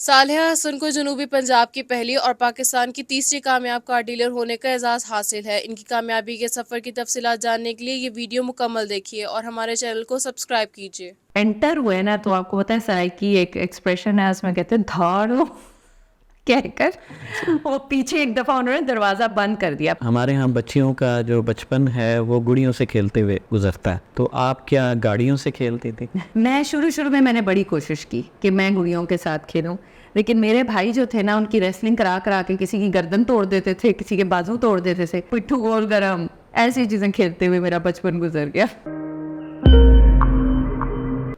सालेहा हसन को जनूबी पंजाब की पहली और पाकिस्तान की तीसरी कामयाब कार डीलर होने का एजाज़ हासिल है। इनकी कामयाबी के सफ़र की तफसीलात जानने के लिए ये वीडियो मुकम्मल देखिए और हमारे चैनल को सब्सक्राइब कीजिए। एंटर हुए ना तो आपको पता है सराइकी एक एक्सप्रेशन है उसमें कहते हैं धाड़ो कहकर वो पीछे एक दफा उन्होंने दरवाजा बंद कर दिया। हमारे यहाँ बच्चियों का जो बचपन है वो गुड़ियों से खेलते हुए गुजरता है, तो आप क्या गाड़ियों से खेलती थी? मैं शुरू में मैंने बड़ी कोशिश की कि मैं गुड़ियों के साथ खेलूं, लेकिन मेरे भाई जो थे ना उनकी रेसलिंग करा करा के किसी की गर्दन तोड़ देते थे, किसी के बाजू तोड़ देते थे, पिट्ठू गोल गरम ऐसी चीजें खेलते हुए मेरा बचपन गुजर गया।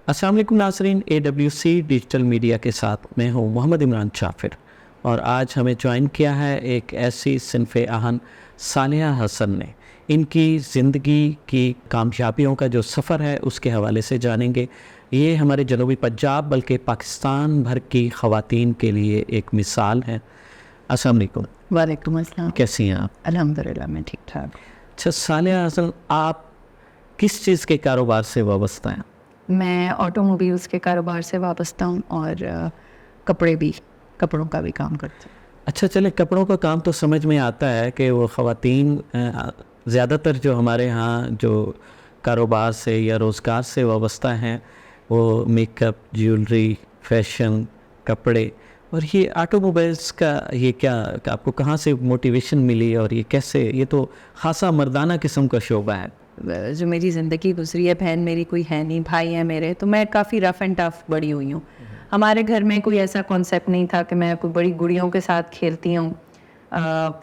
अस्सलाम वालेकुम नाज़रीन, AWC डिजिटल मीडिया के साथ मैं हूँ मोहम्मद इमरान चाफिर और आज हमें ज्वाइन किया है एक ऐसी सिनफ़े आहन सालेहा हसन ने। इनकी ज़िंदगी की कामयाबियों का जो सफ़र है उसके हवाले से जानेंगे। ये हमारे जनूबी पंजाब बल्कि पाकिस्तान भर की ख़वातीन के लिए एक मिसाल है। अस्सलाम वालेकुम। वालेकुम अस्सलाम। कैसी हैं आप? अल्हम्दुलिल्लाह मैं ठीक ठाक। अच्छा सालेहा हसन, आप किस चीज़ के कारोबार से वाबस्ता हैं? मैं ऑटोमोबाइल्स के कारोबार से वाबस्ता हूँ और कपड़ों का भी काम करती हूँ। अच्छा चले, कपड़ों का काम तो समझ में आता है कि वो ख़वातीन ज़्यादातर जो हमारे यहाँ जो कारोबार से या रोज़गार से वाबस्ता हैं वो मेकअप, ज्वेलरी, फैशन, कपड़े और ये ऑटोमोबाइल्स का ये क्या आपको कहाँ से मोटिवेशन मिली और ये कैसे, ये तो ख़ासा मर्दाना किस्म का शोबा है। जो मेरी ज़िंदगी गुजरी है, बहन मेरी कोई है नहीं, भाई है मेरे, तो मैं काफ़ी रफ़ एंड टफ़ बड़ी हुई हूँ। हमारे घर में कोई ऐसा कॉन्सेप्ट नहीं था कि मैं कोई बड़ी गुड़ियों के साथ खेलती हूँ।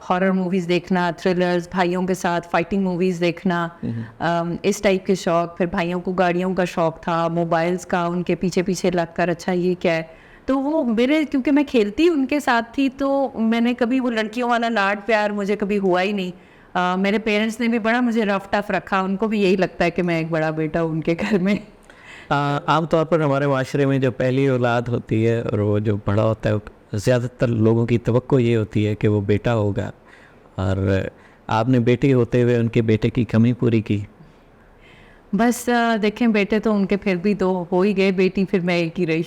हॉरर मूवीज़ देखना, थ्रिलर्स, भाइयों के साथ फाइटिंग मूवीज़ देखना, इस टाइप के शौक़। फिर भाइयों को गाड़ियों का शौक़ था, मोबाइल्स का, उनके पीछे पीछे लग कर अच्छा ये क्या है, तो वो मेरे क्योंकि मैं खेलती उनके साथ थी तो मैंने कभी वो लड़कियों वाला लाड प्यार मुझे कभी हुआ ही नहीं। मेरे पेरेंट्स ने भी बड़ा मुझे रफ टफ रखा, उनको भी यही लगता है कि मैं एक बड़ा बेटा हूँ उनके घर में। आम तौर पर हमारे माशरे में जो पहली औलाद होती है और वो जो बड़ा होता है, ज़्यादातर लोगों की तवक्को ये होती है कि वो बेटा होगा, और आपने बेटी होते हुए उनके बेटे की कमी पूरी की। बस देखें, बेटे तो उनके फिर भी दो हो ही गए, बेटी फिर मैं एक ही रही।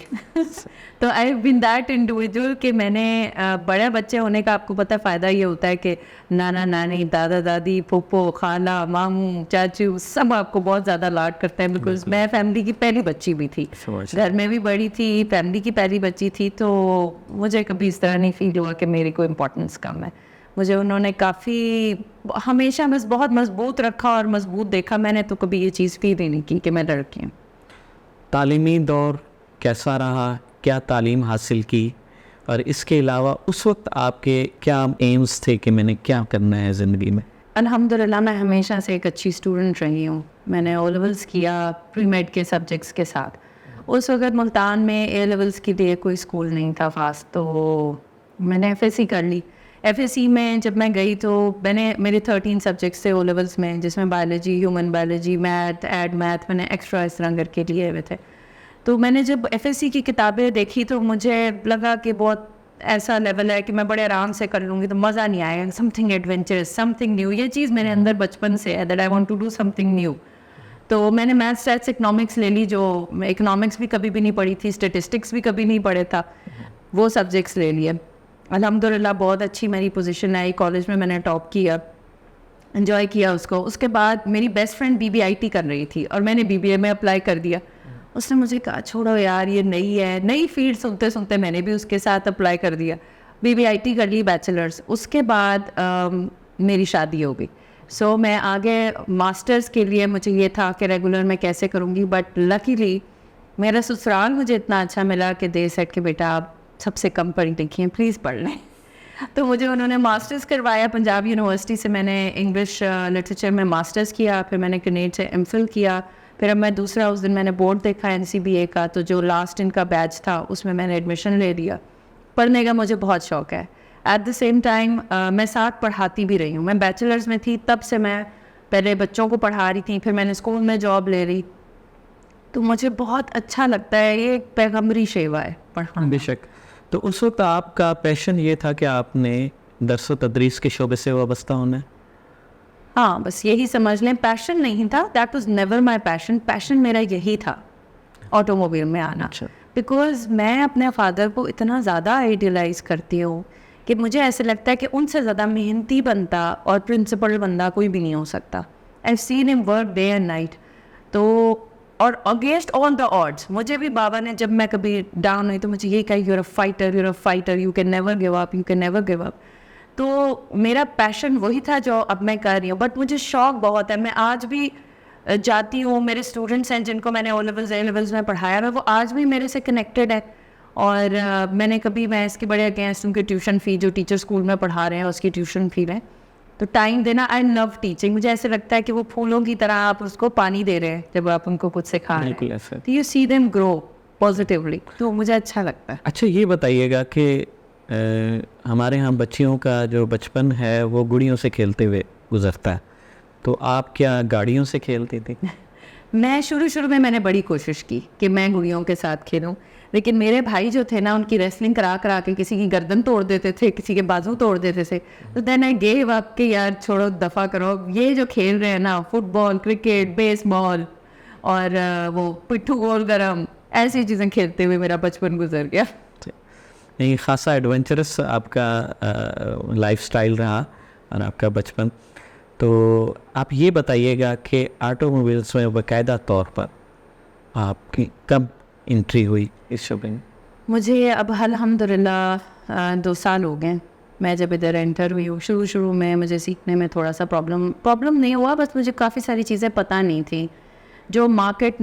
तो I have been that individual कि मैंने बड़े बच्चे होने का आपको पता है फ़ायदा ये होता है कि नाना नानी, दादा दादी, फूफो, खाला, मामू, चाचू सब आपको बहुत ज़्यादा लाड करते हैं, बिकॉज मैं फैमिली की पहली बच्ची भी थी, घर में भी बड़ी थी, फैमिली की पहली बच्ची थी, तो मुझे कभी इस तरह नहीं फील हुआ कि मेरी कोई इम्पोर्टेंस कम है। मुझे उन्होंने काफ़ी हमेशा बस बहुत मजबूत रखा और मजबूत देखा, मैंने तो कभी ये चीज़ फील ही नहीं की कि मैं लड़की हूँ। तालीमी दौर कैसा रहा, क्या तालीम हासिल की, और इसके अलावा उस वक्त आपके क्या एम्स थे कि मैंने क्या करना है ज़िंदगी में? अल्हम्दुलिल्लाह मैं हमेशा से एक अच्छी स्टूडेंट रही हूँ। मैंने ओ लेवल्स किया प्री मेड के सब्जेक्ट्स के साथ। उस वक्त मुल्तान में ए लेवल्स के लिए कोई स्कूल नहीं था ख़ास, तो मैंने FSC कर ली। FSC में जब मैं गई तो मेरे 13 सब्जेक्ट्स थे ओ लेवल्स में, जिसमें biology, human biology, math, add math मैंने एक्स्ट्रा इस तरह करके लिए हुए थे। तो मैंने जब FSC की किताबें देखी तो मुझे लगा कि बहुत ऐसा लेवल है कि मैं बड़े आराम से कर लूँगी, तो मज़ा नहीं आएगा, समथिंग एडवेंचरस, समथिंग न्यू, ये चीज़ मेरे अंदर बचपन से है that I want to do something new. तो मैंने मैथ, स्टैट्स, इकोनॉमिक्स ले ली, जो इकोनॉमिक्स भी कभी भी नहीं पढ़ी थी, स्टेटिस्टिक्स भी कभी नहीं पढ़े था, वो सब्जेक्ट्स ले लिए। अल्हम्दुलिल्लाह बहुत अच्छी मेरी पोजीशन आई, कॉलेज में मैंने टॉप किया, एंजॉय किया उसको। उसके बाद मेरी बेस्ट फ्रेंड BBIT कर रही थी और मैंने BBA में अप्लाई कर दिया। उसने मुझे कहा छोड़ो यार ये नई है, नई फील्ड सुनते सुनते मैंने भी उसके साथ अप्लाई कर दिया, BBIT कर ली बैचलर्स। उसके बाद मेरी शादी हो गई। सो मैं आगे मास्टर्स के लिए मुझे ये था कि रेगुलर मैं कैसे करूँगी, बट लकीली मेरा ससुराल मुझे इतना अच्छा मिला कि दे सेट के बेटा आप सबसे कम पढ़ी लिखी हैं, प्लीज़ पढ़ लें। तो मुझे उन्होंने मास्टर्स करवाया पंजाब यूनिवर्सिटी से। मैंने इंग्लिश लिटरेचर में मास्टर्स किया, फिर मैंने ग्रेनेड से MPhil किया, फिर अब मैं दूसरा उस दिन मैंने बोर्ड देखा NCBA का, तो जो लास्ट इनका बैच था उसमें मैंने एडमिशन ले लिया। पढ़ने का मुझे बहुत शौक़ है। एट द सेम टाइम मैं साथ पढ़ाती भी रही हूँ। मैं बैचलर्स में थी तब से मैं पहले बच्चों को पढ़ा रही थी, फिर मैंने स्कूल में जॉब ले ली, तो मुझे बहुत अच्छा लगता है, ये एक पैगम्बरी सेवा है पढ़ाना। बेशक। तो उस वक्त आपका पैशन ये था कि आपने दर्स व तदरीस के शोबे से वाबस्ता होना है? हाँ, बस यही समझ लें, पैशन नहीं था, that was never my passion. Passion मेरा यही था ऑटोमोबाइल में आना। अच्छा। बिकॉज़ मैं अपने फादर को इतना ज़्यादा आइडियलाइज़ करती हूँ कि मुझे ऐसे लगता है कि उनसे ज़्यादा मेहनती बंदा और प्रिंसिपल बंदा कोई भी नहीं हो सकता। I seen him work day and night. तो और अगेंस्ट ऑल द ऑड्स मुझे भी बाबा ने, जब मैं कभी डाउन हुई तो मुझे ये कहा, you are a fighter, you can never give up, you can never give up. तो मेरा पैशन वही था जो अब मैं कर रही हूँ। बट मुझे शौक बहुत है, मैं आज भी जाती हूँ, मेरे स्टूडेंट्स हैं जिनको मैंने ओ लेवल्स ए लेवल्स में पढ़ाया है, वो आज भी मेरे से कनेक्टेड है। और मैं इसके बड़े अगेंस्ट उनकी ट्यूशन फ़ी, जो टीचर स्कूल में पढ़ा रहे हैं उसकी ट्यूशन फ़ी है। तो टाइम देना, आई लव टीचिंग। मुझे ऐसे लगता है कि वो फूलों की तरह आप उसको पानी दे रहे हैं जब आप उनको कुछ सिखा रहे बिल्कुल हैं, ऐसा। तो you see them grow positively, तो मुझे अच्छा लगता है। अच्छा, ये बताइएगा कि हमारे यहाँ बच्चियों का जो बचपन है वो गुड़ियों से खेलते हुए गुजरता है, तो आप क्या गाड़ियों से खेलती थी? मैं शुरू में मैंने बड़ी कोशिश की कि मैं गुड़ियों के साथ खेलूं, लेकिन मेरे भाई जो थे ना, उनकी रेसलिंग करा के किसी की गर्दन तोड़ देते थे, किसी के बाजू तोड़ देते थे। तो देन आई गेव अप कि यार छोड़ो, दफ़ा करो, ये जो खेल रहे हैं ना, फुटबॉल, क्रिकेट, बेसबॉल और वो पिट्ठू गोल गरम, ऐसी चीज़ें खेलते हुए मेरा बचपन गुजर गया। नहीं, खासा एडवेंचरस आपका लाइफस्टाइल रहा और आपका बचपन। तो आप ये बताइएगा कि ऑटोमोबाइल्स में बाकायदा तौर पर आपकी कब एंट्री हुई इस शोबे में? मुझे अब अल्हम्दुलिल्लाह 2 साल हो गए मैं जब इधर एंटर हुई हूँ। शुरू में मुझे सीखने में थोड़ा सा प्रॉब्लम नहीं हुआ, बस मुझे काफ़ी सारी चीज़ें पता नहीं थी। जो मार्केट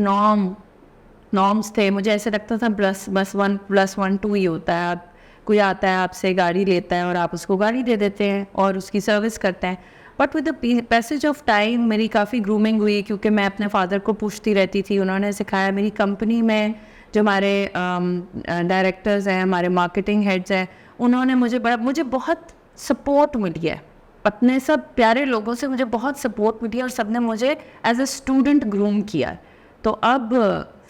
नॉर्म्स थे, मुझे ऐसे लगता था बस 1+1 2 ही होता है। आप कोई आता है, आपसे गाड़ी लेता है और आप उसको गाड़ी दे देते हैं और उसकी सर्विस करते हैं। But with the passage of time मेरी काफ़ी ग्रूमिंग हुई, क्योंकि मैं अपने फादर को पूछती रहती थी, उन्होंने सिखाया। मेरी कंपनी में जो हमारे डायरेक्टर्स हैं, हमारे मार्केटिंग हेड्स हैं, उन्होंने मुझे बहुत सपोर्ट मिली है। अपने सब प्यारे लोगों से मुझे बहुत सपोर्ट मिली है और सब ने मुझे एज अ स्टूडेंट ग्रूम किया। तो अब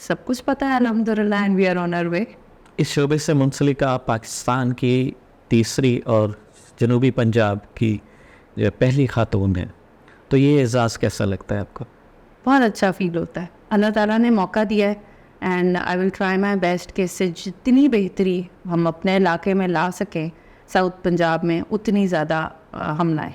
सब कुछ पता है अल्हम्दुलिल्लाह, and we are on our way. इस शोबे से मुंसलिक आप पाकिस्तान की तीसरी और जनूबी पंजाब की जो पहली खातून है, तो ये एजाज़ कैसा लगता है आपको? बहुत अच्छा फील होता है। अल्लाह ताला ने मौका दिया है and I will try my best कि इससे जितनी बेहतरी हम अपने इलाके में ला सकें, साउथ पंजाब में, उतनी ज़्यादा हम लाएँ।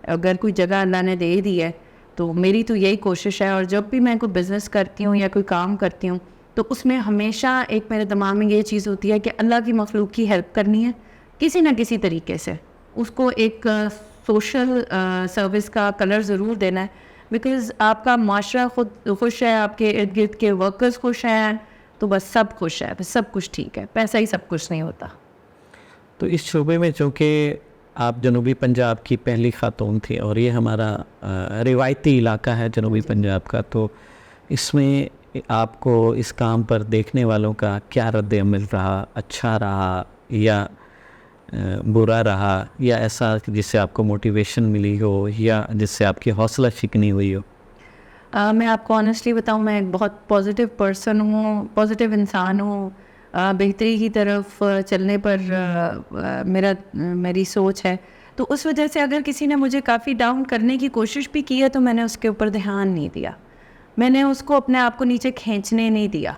अगर कोई जगह अल्लाह ने दे दी है तो मेरी तो यही कोशिश है। और जब भी मैं कोई बिज़नेस करती हूँ या कोई काम करती हूँ, तो उसमें हमेशा एक मेरे दिमाग में ये चीज़ होती है कि अल्लाह की मखलूक की हेल्प करनी है किसी न किसी तरीके से। उसको एक सोशल सर्विस का कलर ज़रूर देना है, बिकॉज़ आपका माशरा खुद खुश है, आपके इर्द गिर्द के वर्कर्स खुश हैं, तो बस सब खुश है, बस सब कुछ ठीक है। पैसा ही सब कुछ नहीं होता। तो इस शोबे में चूँकि आप जनूबी पंजाब की पहली खातून थी और ये हमारा रिवायती इलाका है जनूबी पंजाब का, तो इसमें आपको इस काम पर देखने वालों का क्या रद्द-ए-अमल रहा? अच्छा रहा या बुरा रहा, या ऐसा जिससे आपको मोटिवेशन मिली हो या जिससे आपकी हौसला शिकनी हुई हो? मैं आपको ऑनेस्टली बताऊं, मैं एक बहुत पॉजिटिव पर्सन हूँ, पॉजिटिव इंसान हूँ। बेहतरी की तरफ चलने पर मेरी सोच है। तो उस वजह से अगर किसी ने मुझे काफ़ी डाउन करने की कोशिश भी की है, तो मैंने उसके ऊपर ध्यान नहीं दिया। मैंने उसको अपने आप को नीचे खींचने नहीं दिया।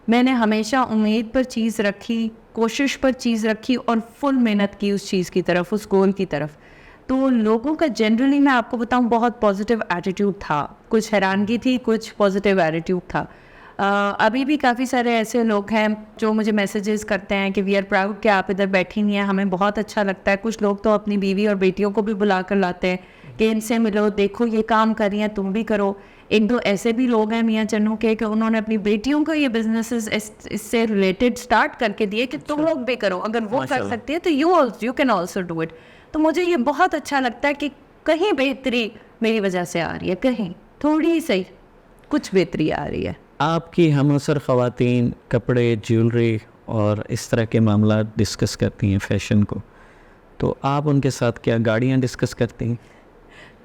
मैंने हमेशा उम्मीद पर चीज़ रखी, कोशिश पर चीज़ रखी और फुल मेहनत की उस चीज़ की तरफ, उस गोल की तरफ। तो लोगों का जनरली मैं आपको बताऊं बहुत पॉजिटिव एटीट्यूड था। कुछ हैरानगी थी, कुछ पॉजिटिव एटीट्यूड था। अभी भी काफ़ी सारे ऐसे लोग हैं जो मुझे मैसेजेस करते हैं कि वी आर प्राउड कि आप इधर बैठी नहीं हैं, हमें बहुत अच्छा लगता है। कुछ लोग तो अपनी बीवी और बेटियों को भी बुला कर लाते हैं कि इनसे मिलो, देखो ये काम कर रही हैं, तुम भी करो। एक दो ऐसे भी लोग हैं मियाँ चन्नू के कि उन्होंने अपनी बेटियों को ये बिजनेसेस इससे रिलेटेड स्टार्ट करके दिए कि तुम लोग भी करो, अगर वो कर सकती है तो you can also do it. तो मुझे ये बहुत अच्छा लगता है कि कहीं बेहतरी मेरी वजह से आ रही है, कहीं थोड़ी सही कुछ बेहतरी आ रही है। आपकी हमअसर ख़वातीन कपड़े, ज्वेलरी और इस तरह के मामला डिस्कस करती हैं फैशन को, तो आप उनके साथ क्या गाड़ियाँ डिस्कस करती हैं?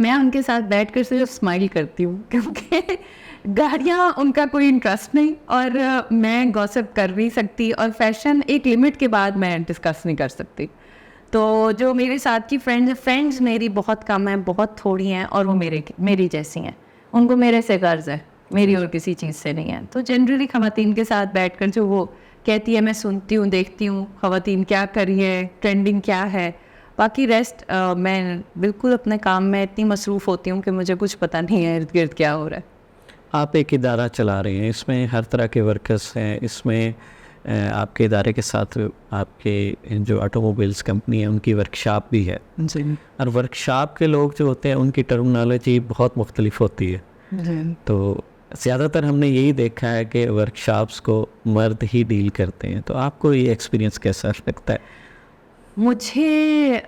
मैं उनके साथ बैठकर सिर्फ स्माइल करती हूँ, क्योंकि गाड़ियाँ उनका कोई इंटरेस्ट नहीं और मैं गॉसिप कर नहीं सकती, और फैशन एक लिमिट के बाद मैं डिस्कस नहीं कर सकती। तो जो मेरे साथ की फ्रेंड्स मेरी बहुत कम हैं, बहुत थोड़ी हैं, और वो मेरी जैसी हैं। उनको मेरे से गर्ज है, मेरी और किसी चीज़ से नहीं है। तो जनरली ख़वातीन के साथ बैठकर जो वो कहती है मैं सुनती हूँ, देखती हूँ ख़वातीन क्या कर रही है, ट्रेंडिंग क्या है। बाकी रेस्ट मैं बिल्कुल अपने काम में इतनी मसरूफ़ होती हूँ कि मुझे कुछ पता नहीं है इर्द गिर्द क्या हो रहा है। आप एक इदारा चला रही हैं, इसमें हर तरह के वर्कर्स हैं, इसमें आपके इदारे के साथ आपके जो ऑटोमोबाइल्स कंपनी है उनकी वर्कशॉप भी है। जी और वर्कशॉप के लोग जो होते हैं उनकी टर्मिनोलॉजी बहुत मुख्तलिफ होती है। जी। तो ज़्यादातर हमने यही देखा है कि वर्कशॉप्स को मर्द ही डील करते हैं, तो आपको ये एक्सपीरियंस कैसा लगता है? मुझे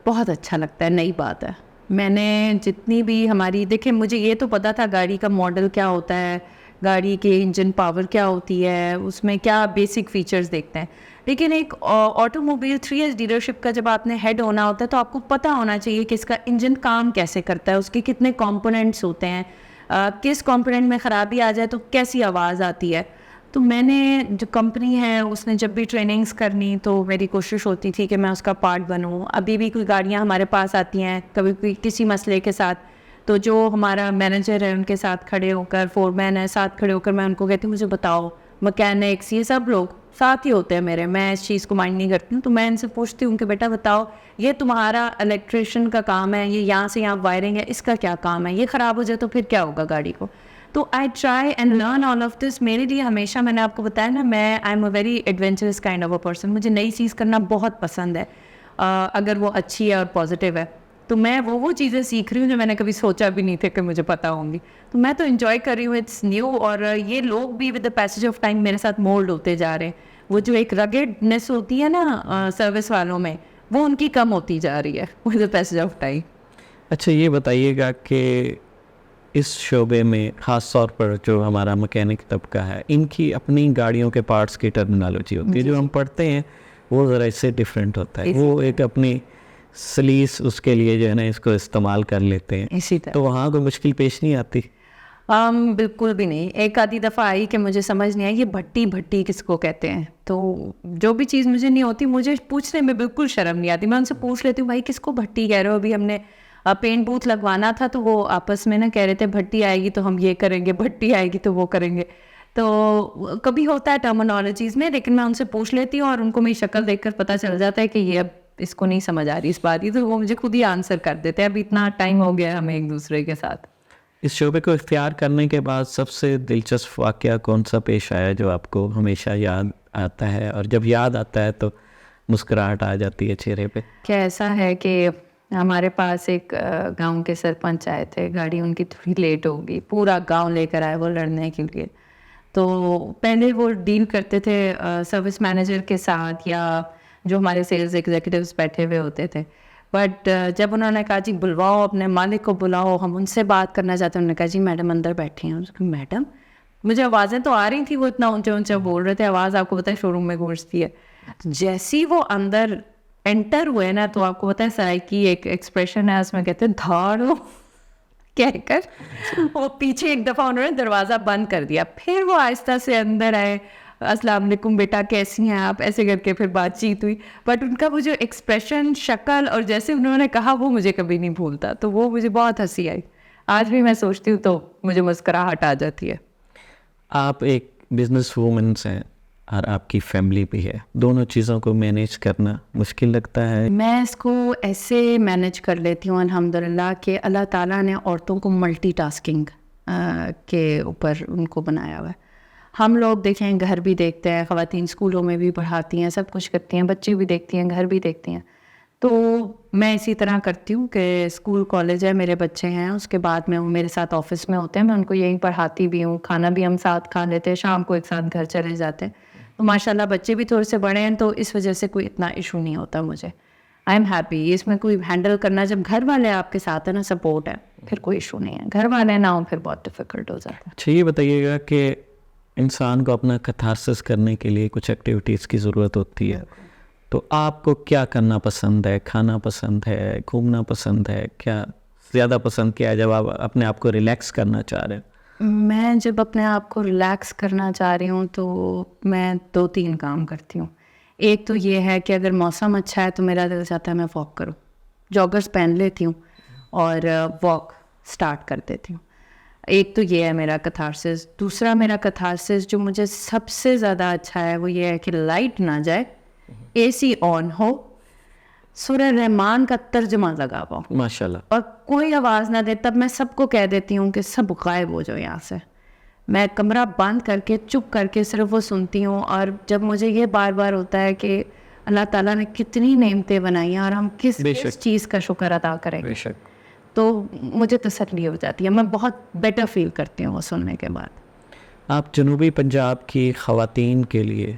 बहुत अच्छा लगता है, नई बात है। मैंने जितनी भी हमारी देखिए, मुझे ये तो पता था गाड़ी का मॉडल क्या होता है, गाड़ी के इंजन पावर क्या होती है, उसमें क्या बेसिक फीचर्स देखते हैं। लेकिन एक ऑटोमोबाइल 3S डीलरशिप का जब आपने हेड होना होता है तो आपको पता होना चाहिए कि इसका इंजन काम कैसे करता है, उसके कितने कंपोनेंट्स होते हैं, किस कंपोनेंट में ख़राबी आ जाए तो कैसी आवाज़ आती है। तो मैंने जो कंपनी है उसने जब भी ट्रेनिंग्स करनी तो मेरी कोशिश होती थी कि मैं उसका पार्ट बनूं। अभी भी कोई गाड़ियां हमारे पास आती हैं कभी कोई किसी मसले के साथ, तो जो हमारा मैनेजर है उनके साथ खड़े होकर, फोरमैन है साथ खड़े होकर, मैं उनको कहती हूँ मुझे बताओ, मैकेनिक्स ये सब लोग साथ ही होते हैं मेरे, मैं इस चीज़ को माइंड नहीं करती हूँ। तो मैं इनसे पूछती हूँ कि बेटा बताओ, ये तुम्हारा इलेक्ट्रिशियन का काम है, ये यहाँ से यहाँ वायरिंग है, इसका क्या काम है, ये ख़राब हो जाए तो फिर क्या होगा गाड़ी को। तो I try and learn all of this. मेरे लिए हमेशा, मैंने आपको बताया ना, मैं I am a very adventurous kind of a person. मुझे नई चीज़ करना बहुत पसंद है, अगर वो अच्छी है और पॉजिटिव है। तो मैं वो चीज़ें सीख रही हूँ जो मैंने कभी सोचा भी नहीं थे कि मुझे पता होंगी। तो मैं तो इन्जॉय कर रही हूँ, इट्स न्यू। और ये लोग भी with the passage of time मेरे साथ मोल्ड होते जा रहे हैं। वो जो एक रगेडनेस होती है ना सर्विस वालों में, वो उनकी कम होती जा रही है with the passage of time. अच्छा, ये बताइएगा कि इस शोबे में ख़ास तौर पर जो हमारा मैकेनिक तबका है, इनकी अपनी गाड़ियों के पार्ट्स की टर्मिनोलॉजी होती है, जो हम पढ़ते हैं वो ज़रा इससे डिफरेंट होता है। वो एक अपनी सलीस उसके लिए जो है ना इसको इस्तेमाल कर लेते हैं। इसी तरह तो वहाँ कोई मुश्किल पेश नहीं आती? बिल्कुल भी नहीं। एक आधी दफ़ा आई कि मुझे समझ नहीं आई ये भट्टी भट्टी किसको कहते हैं। तो जो भी चीज़ मुझे नहीं होती, मुझे पूछने में बिल्कुल शर्म नहीं आती। मैं उनसे पूछ लेती हूँ भाई किसको भट्टी कह रहे हो। अभी हमने पेंट बूथ लगवाना था तो वो आपस में ना कह रहे थे भट्टी आएगी तो हम ये करेंगे, भट्टी आएगी तो वो करेंगे। तो कभी होता है टर्मिनोलॉजीज़ में, लेकिन मैं उनसे पूछ लेती हूँ और उनको मेरी शक्ल देखकर पता चल जाता है कि ये अब इसको नहीं समझ आ रही इस बात की, तो वो मुझे खुद ही आंसर कर देते हैं। अभी इतना टाइम हो गया है हमें एक दूसरे के साथ। इस शोबे को इख्तियार करने के बाद सबसे दिलचस्प वाक़या कौन सा पेश आया जो आपको हमेशा याद आता है, और जब याद आता है तो मुस्कुराहट आ जाती है चेहरे पे? क्या ऐसा है कि हमारे पास एक गांव के सरपंच आए थे, गाड़ी उनकी थोड़ी लेट हो गई, पूरा गांव लेकर आए वो लड़ने के लिए। तो पहले वो डील करते थे सर्विस मैनेजर के साथ या जो हमारे सेल्स एग्जीक्यूटिव्स बैठे हुए होते थे। बट जब उन्होंने कहा जी बुलवाओ अपने मालिक को, बुलाओ हम उनसे बात करना चाहते हैं, उन्होंने कहा जी मैडम अंदर बैठी हैं। उसको मैडम, मुझे आवाज़ें तो आ रही थी, वो इतना ऊंचा ऊंचा बोल रहे थे, आवाज़ आपको पता है शोरूम में गूंजती है। जैसी वो अंदर एंटर हुए ना, तो आपको पता है साई की एक एक्सप्रेशन है उसमें, कहते हैं धाड़ो कहकर वो पीछे एक दफ़ा उन्होंने दरवाज़ा बंद कर दिया। फिर वो आहिस्ता से अंदर आए, अस्सलाम वालेकुम बेटा कैसी हैं आप, ऐसे करके फिर बातचीत हुई। बट उनका वो जो एक्सप्रेशन, शक्ल और जैसे उन्होंने कहा वो मुझे कभी नहीं भूलता। तो वो मुझे बहुत हंसी आई। आज भी मैं सोचती हूँ तो मुझे मुस्कुराहट आ जाती है। आप एक बिजनेस वूमन हैं और आपकी फैमिली भी है, दोनों चीज़ों को मैनेज करना मुश्किल लगता है? मैं इसको ऐसे मैनेज कर लेती हूँ अल्हम्दुलिल्लाह कि अल्लाह ताला ने औरतों को मल्टीटास्किंग के ऊपर उनको बनाया हुआ है। हम लोग देखें, घर भी देखते हैं, ख़वातीन स्कूलों में भी पढ़ाती हैं, सब कुछ करती हैं, बच्चे भी देखती हैं, घर भी देखती हैं। तो मैं इसी तरह करती हूँ कि स्कूल कॉलेज है, मेरे बच्चे हैं, उसके बाद में वो मेरे साथ ऑफिस में होते हैं, मैं उनको यहीं पढ़ाती भी हूँ, खाना भी हम साथ खा लेते हैं, शाम को एक साथ घर चले जाते हैं। तो माशाल्लाह बच्चे भी थोड़े से बड़े हैं, तो इस वजह से कोई इतना इशू नहीं होता मुझे। आई एम हैप्पी इसमें कोई हैंडल करना। जब घर वाले आपके साथ है ना, सपोर्ट है, फिर कोई इशू नहीं है। घर वाले ना हो फिर बहुत डिफ़िकल्ट हो जाता है। अच्छा, ये बताइएगा कि इंसान को अपना कैथारसिस करने के लिए कुछ एक्टिविटीज़ की ज़रूरत होती है, तो आपको क्या करना पसंद है? खाना पसंद है, घूमना पसंद है, क्या ज़्यादा पसंद क्या है जब आप अपने आप को रिलैक्स करना चाह रहे हैं? मैं जब अपने आप को रिलैक्स करना चाह रही हूँ तो मैं 2-3 काम करती हूँ। एक तो ये है कि अगर मौसम अच्छा है तो मेरा दिल चाहता है मैं वॉक करूँ, जॉगर्स पहन लेती हूँ और वॉक स्टार्ट कर देती हूँ। एक तो ये है मेरा कथारसिस। दूसरा मेरा कथारसिस जो मुझे सबसे ज़्यादा अच्छा है वो ये है कि लाइट ना जाए, एसी ऑन हो, सूरह रहमान का तर्जमा लगा पाओ माशाल्लाह। और कोई आवाज़ ना दे। तब मैं सबको कह देती हूँ कि सब गायब हो जाओ यहाँ से। मैं कमरा बंद करके चुप करके सिर्फ वो सुनती हूँ। और जब मुझे ये बार बार होता है कि अल्लाह ताला ने कितनी नेमतें बनाई हैं और हम किस बेशक। चीज़ का शुक्र अदा करेंगे, बेशक। तो मुझे तसल्ली हो जाती है। मैं बहुत बेटर फील करती हूँ वो सुनने के बाद। आप जनूबी पंजाब की ख़वातीन के लिए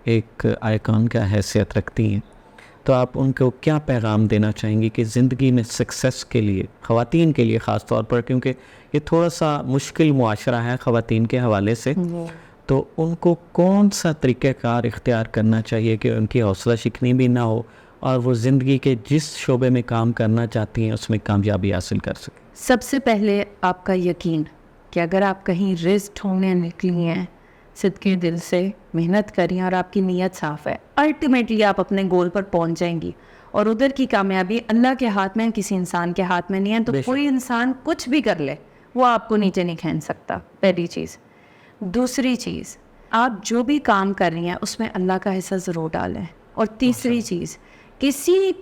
एक आइकॉन का हैसियत रखती हैं, तो आप उनको क्या पैगाम देना चाहेंगी कि ज़िंदगी में सक्सेस के लिए, ख़वातीन के लिए ख़ास तौर पर, क्योंकि ये थोड़ा सा मुश्किल मुआशरा है ख़वातीन के हवाले से, तो उनको कौन सा तरीक़ाकार इख्तियार करना चाहिए कि उनकी हौसला शिकनी भी ना हो और वो ज़िंदगी के जिस शोबे में काम करना चाहती हैं उसमें कामयाबी हासिल कर सकें? सबसे पहले आपका यकीन कि अगर आप कहीं रिस्क ढूंढने निकली हैं, सिद्के दिल से मेहनत करी और आपकी नीयत साफ़ है, अल्टीमेटली आप अपने गोल पर पहुंच जाएंगी। और उधर की कामयाबी अल्लाह के हाथ में, किसी इंसान के हाथ में नहीं है। तो बेशक। कोई इंसान कुछ भी कर ले, वो आपको नीचे नहीं खींच सकता, पहली चीज़। दूसरी चीज़, आप जो भी काम कर रही हैं उसमें अल्लाह का हिस्सा ज़रूर डालें। और तीसरी चीज़, किसी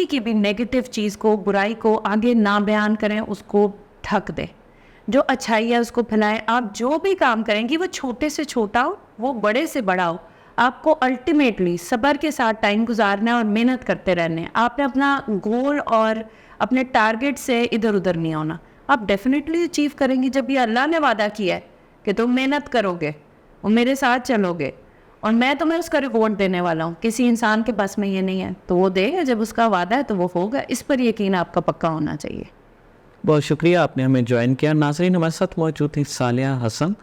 की भी नेगेटिव चीज़ को, बुराई को आगे ना बयान करें, उसको ढक दें। जो अच्छाई है उसको फैलाएं। आप जो भी काम करेंगी वो छोटे से छोटा हो, वो बड़े से बड़ा हो, आपको अल्टीमेटली सब्र के साथ टाइम गुजारना है और मेहनत करते रहने हैं। आपने अपना गोल और अपने टारगेट से इधर उधर नहीं होना। आप डेफिनेटली अचीव करेंगी। जब ये अल्लाह ने वादा किया है कि तुम मेहनत करोगे और मेरे साथ चलोगे और मैं तुम्हें उसका रिवॉर्ड देने वाला हूँ, किसी इंसान के बस में ये नहीं है, तो वो देगा। जब उसका वादा है तो वो होगा। इस पर यकीन आपका पक्का होना चाहिए। बहुत शुक्रिया, आपने हमें ज्वाइन किया। नाज़रीन, हमारे साथ मौजूद थी सालिया हसन,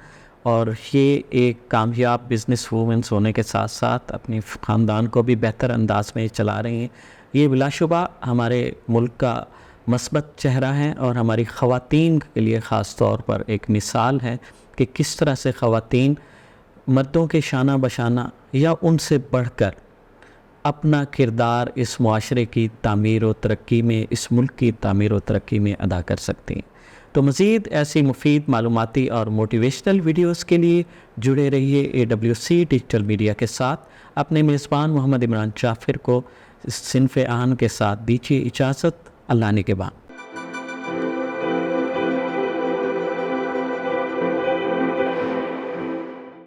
और ये एक कामयाब बिज़नेस वूमेंस होने के साथ साथ अपने ख़ानदान को भी बेहतर अंदाज में चला रही हैं। ये बिलाशुबा हमारे मुल्क का मस्बत चेहरा है और हमारी ख़वातीन के लिए ख़ास तौर पर एक मिसाल है कि किस तरह से ख़वातीन मर्दों के शाना बशाना या उनसे बढ़कर अपना किरदार इस मुआशरे की तामीर व तरक्की में, इस मुल्क की तामीर व तरक्की में अदा कर सकती हैं। तो मज़ीद ऐसी मुफीद मालूमाती और मोटिवेशनल वीडियोस के लिए जुड़े रहिए AWC डिजिटल मीडिया के साथ। अपने मेज़बान मोहम्मद इमरान जाफ़िर को सिनफ़े आहन के साथ दीजिए इजाज़त। अल्लाह ने के बाद।